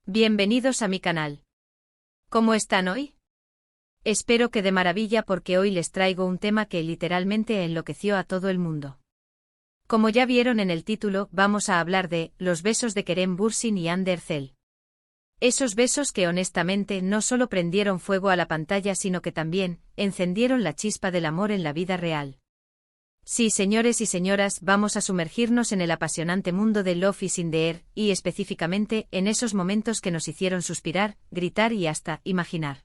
Bienvenidos a mi canal. ¿Cómo están hoy? Espero que de maravilla porque hoy les traigo un tema que literalmente enloqueció a todo el mundo. Como ya vieron en el título, vamos a hablar de los besos de Kerem Bürsin y Hande Erçel. Esos besos que honestamente no solo prendieron fuego a la pantalla sino que también encendieron la chispa del amor en la vida real. Sí, señores y señoras, vamos a sumergirnos en el apasionante mundo de Love is in the air, y específicamente en esos momentos que nos hicieron suspirar, gritar y hasta imaginar.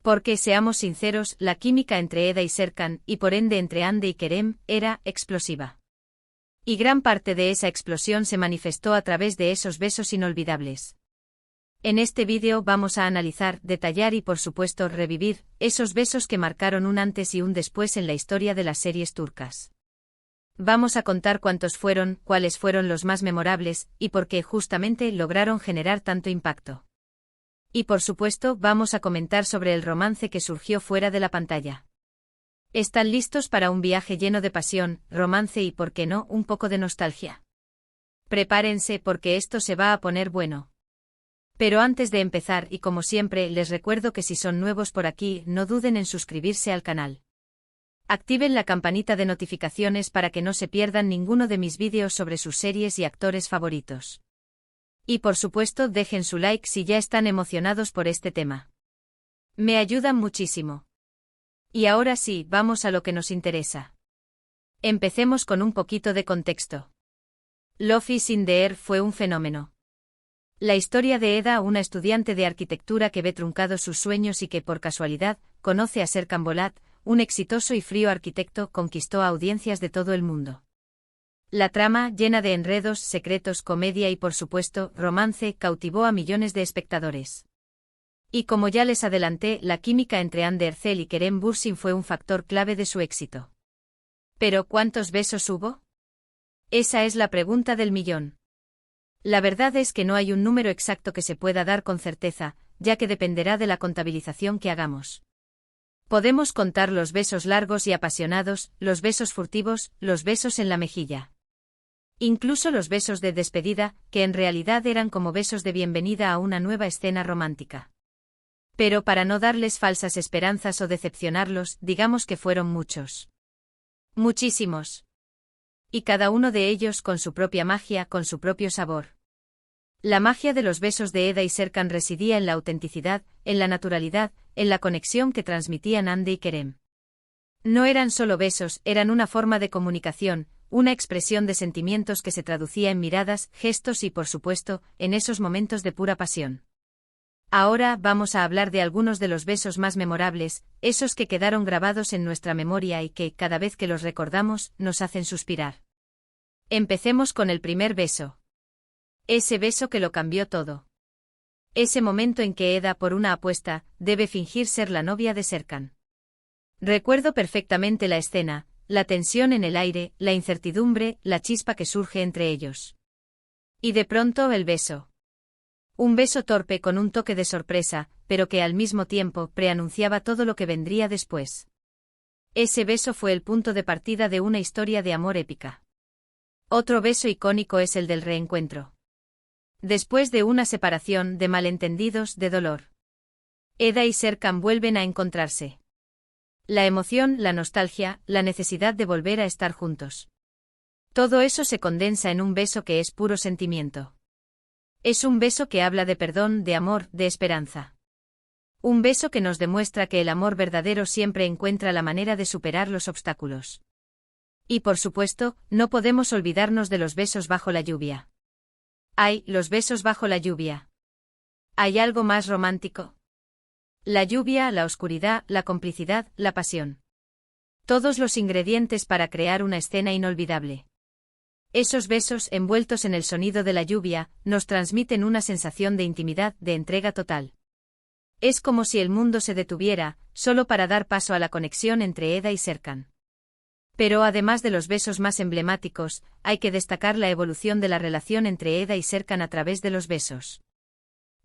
Porque, seamos sinceros, la química entre Eda y Serkan, y por ende entre Hande y Kerem, era explosiva. Y gran parte de esa explosión se manifestó a través de esos besos inolvidables. En este vídeo vamos a analizar, detallar y por supuesto revivir esos besos que marcaron un antes y un después en la historia de las series turcas. Vamos a contar cuántos fueron, cuáles fueron los más memorables, y por qué justamente lograron generar tanto impacto. Y por supuesto vamos a comentar sobre el romance que surgió fuera de la pantalla. ¿Están listos para un viaje lleno de pasión, romance y, por qué no, un poco de nostalgia? Prepárense porque esto se va a poner bueno. Pero antes de empezar y como siempre les recuerdo que si son nuevos por aquí no duden en suscribirse al canal. Activen la campanita de notificaciones para que no se pierdan ninguno de mis vídeos sobre sus series y actores favoritos. Y por supuesto dejen su like si ya están emocionados por este tema. Me ayudan muchísimo. Y ahora sí, vamos a lo que nos interesa. Empecemos con un poquito de contexto. Love is in the air fue un fenómeno. La historia de Eda, una estudiante de arquitectura que ve truncados sus sueños y que por casualidad conoce a Serkan Bolat, un exitoso y frío arquitecto, conquistó a audiencias de todo el mundo. La trama, llena de enredos, secretos, comedia y por supuesto, romance, cautivó a millones de espectadores. Y como ya les adelanté, la química entre Hande Erçel y Kerem Bürsin fue un factor clave de su éxito. ¿Pero cuántos besos hubo? Esa es la pregunta del millón. La verdad es que no hay un número exacto que se pueda dar con certeza, ya que dependerá de la contabilización que hagamos. Podemos contar los besos largos y apasionados, los besos furtivos, los besos en la mejilla. Incluso los besos de despedida, que en realidad eran como besos de bienvenida a una nueva escena romántica. Pero para no darles falsas esperanzas o decepcionarlos, digamos que fueron muchos. Muchísimos. Y cada uno de ellos con su propia magia, con su propio sabor. La magia de los besos de Eda y Serkan residía en la autenticidad, en la naturalidad, en la conexión que transmitían Hande y Kerem. No eran solo besos, eran una forma de comunicación, una expresión de sentimientos que se traducía en miradas, gestos y, por supuesto, en esos momentos de pura pasión. Ahora vamos a hablar de algunos de los besos más memorables, esos que quedaron grabados en nuestra memoria y que, cada vez que los recordamos, nos hacen suspirar. Empecemos con el primer beso. Ese beso que lo cambió todo. Ese momento en que Eda, por una apuesta, debe fingir ser la novia de Serkan. Recuerdo perfectamente la escena, la tensión en el aire, la incertidumbre, la chispa que surge entre ellos. Y de pronto el beso. Un beso torpe con un toque de sorpresa, pero que al mismo tiempo preanunciaba todo lo que vendría después. Ese beso fue el punto de partida de una historia de amor épica. Otro beso icónico es el del reencuentro. Después de una separación, de malentendidos, de dolor. Eda y Serkan vuelven a encontrarse. La emoción, la nostalgia, la necesidad de volver a estar juntos. Todo eso se condensa en un beso que es puro sentimiento. Es un beso que habla de perdón, de amor, de esperanza. Un beso que nos demuestra que el amor verdadero siempre encuentra la manera de superar los obstáculos. Y por supuesto, no podemos olvidarnos de los besos bajo la lluvia. ¡Ay, los besos bajo la lluvia! ¿Hay algo más romántico? La lluvia, la oscuridad, la complicidad, la pasión. Todos los ingredientes para crear una escena inolvidable. Esos besos, envueltos en el sonido de la lluvia, nos transmiten una sensación de intimidad, de entrega total. Es como si el mundo se detuviera, solo para dar paso a la conexión entre Eda y Serkan. Pero además de los besos más emblemáticos, hay que destacar la evolución de la relación entre Eda y Serkan a través de los besos.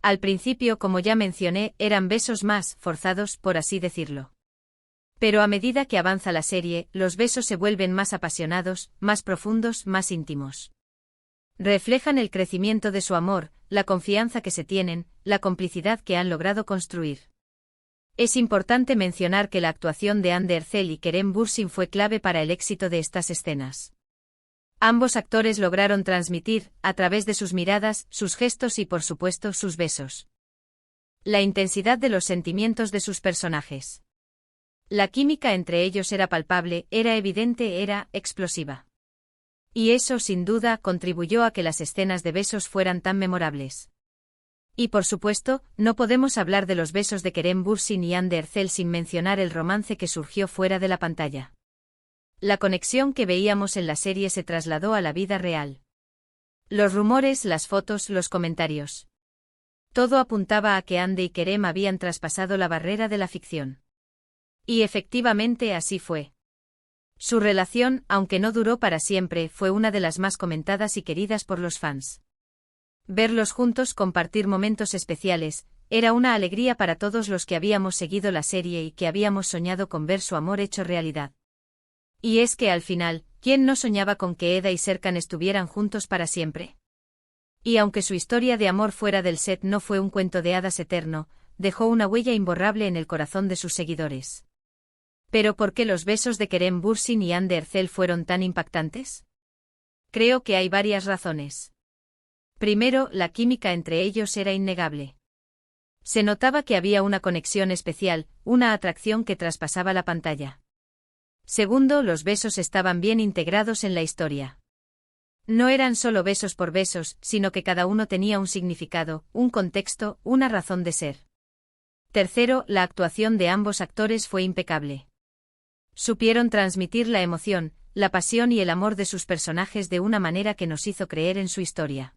Al principio, como ya mencioné, eran besos más forzados, por así decirlo. Pero a medida que avanza la serie, los besos se vuelven más apasionados, más profundos, más íntimos. Reflejan el crecimiento de su amor, la confianza que se tienen, la complicidad que han logrado construir. Es importante mencionar que la actuación de Ander Erzel y Kerem Bürsin fue clave para el éxito de estas escenas. Ambos actores lograron transmitir, a través de sus miradas, sus gestos y por supuesto sus besos, la intensidad de los sentimientos de sus personajes. La química entre ellos era palpable, era evidente, era explosiva. Y eso sin duda contribuyó a que las escenas de besos fueran tan memorables. Y por supuesto, no podemos hablar de los besos de Kerem Bürsin y Ander Erzel sin mencionar el romance que surgió fuera de la pantalla. La conexión que veíamos en la serie se trasladó a la vida real. Los rumores, las fotos, los comentarios. Todo apuntaba a que Ande y Kerem habían traspasado la barrera de la ficción. Y efectivamente así fue. Su relación, aunque no duró para siempre, fue una de las más comentadas y queridas por los fans. Verlos juntos compartir momentos especiales, era una alegría para todos los que habíamos seguido la serie y que habíamos soñado con ver su amor hecho realidad. Y es que al final, ¿quién no soñaba con que Eda y Serkan estuvieran juntos para siempre? Y aunque su historia de amor fuera del set no fue un cuento de hadas eterno, dejó una huella imborrable en el corazón de sus seguidores. ¿Pero por qué los besos de Kerem Bürsin y Ander Erzel fueron tan impactantes? Creo que hay varias razones. Primero, la química entre ellos era innegable. Se notaba que había una conexión especial, una atracción que traspasaba la pantalla. Segundo, los besos estaban bien integrados en la historia. No eran solo besos por besos, sino que cada uno tenía un significado, un contexto, una razón de ser. Tercero, la actuación de ambos actores fue impecable. Supieron transmitir la emoción, la pasión y el amor de sus personajes de una manera que nos hizo creer en su historia.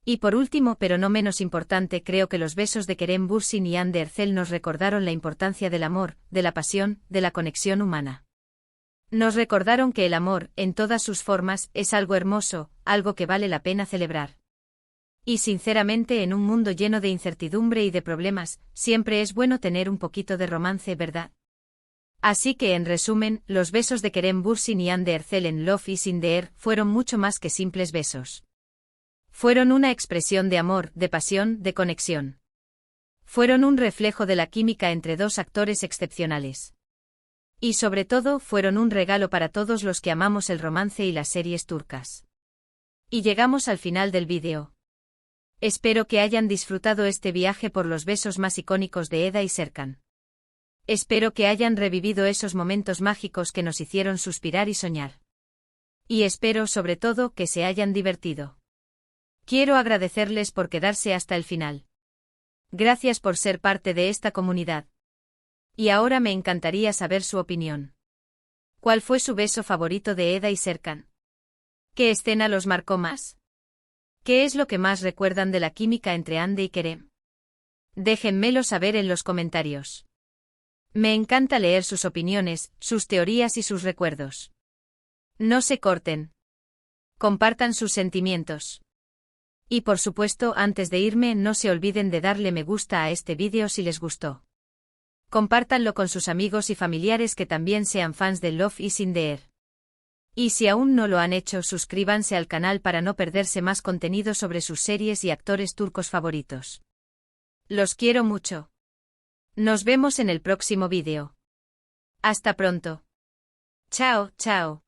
Y por último, pero no menos importante, creo que los besos de Kerem Bürsin y Ander Erzel nos recordaron la importancia del amor, de la pasión, de la conexión humana. Nos recordaron que el amor, en todas sus formas, es algo hermoso, algo que vale la pena celebrar. Y sinceramente, en un mundo lleno de incertidumbre y de problemas, siempre es bueno tener un poquito de romance, ¿verdad? Así que en resumen, los besos de Kerem Bürsin y Ander Erzel en Love is in the Air fueron mucho más que simples besos. Fueron una expresión de amor, de pasión, de conexión. Fueron un reflejo de la química entre dos actores excepcionales. Y sobre todo, fueron un regalo para todos los que amamos el romance y las series turcas. Y llegamos al final del vídeo. Espero que hayan disfrutado este viaje por los besos más icónicos de Eda y Serkan. Espero que hayan revivido esos momentos mágicos que nos hicieron suspirar y soñar. Y espero sobre todo que se hayan divertido. Quiero agradecerles por quedarse hasta el final. Gracias por ser parte de esta comunidad. Y ahora me encantaría saber su opinión. ¿Cuál fue su beso favorito de Eda y Serkan? ¿Qué escena los marcó más? ¿Qué es lo que más recuerdan de la química entre Ande y Kerem? Déjenmelo saber en los comentarios. Me encanta leer sus opiniones, sus teorías y sus recuerdos. No se corten. Compartan sus sentimientos. Y por supuesto, antes de irme, no se olviden de darle me gusta a este vídeo si les gustó. Compártanlo con sus amigos y familiares que también sean fans de Love is in the Air. Y si aún no lo han hecho, suscríbanse al canal para no perderse más contenido sobre sus series y actores turcos favoritos. Los quiero mucho. Nos vemos en el próximo vídeo. Hasta pronto. Chao, chao.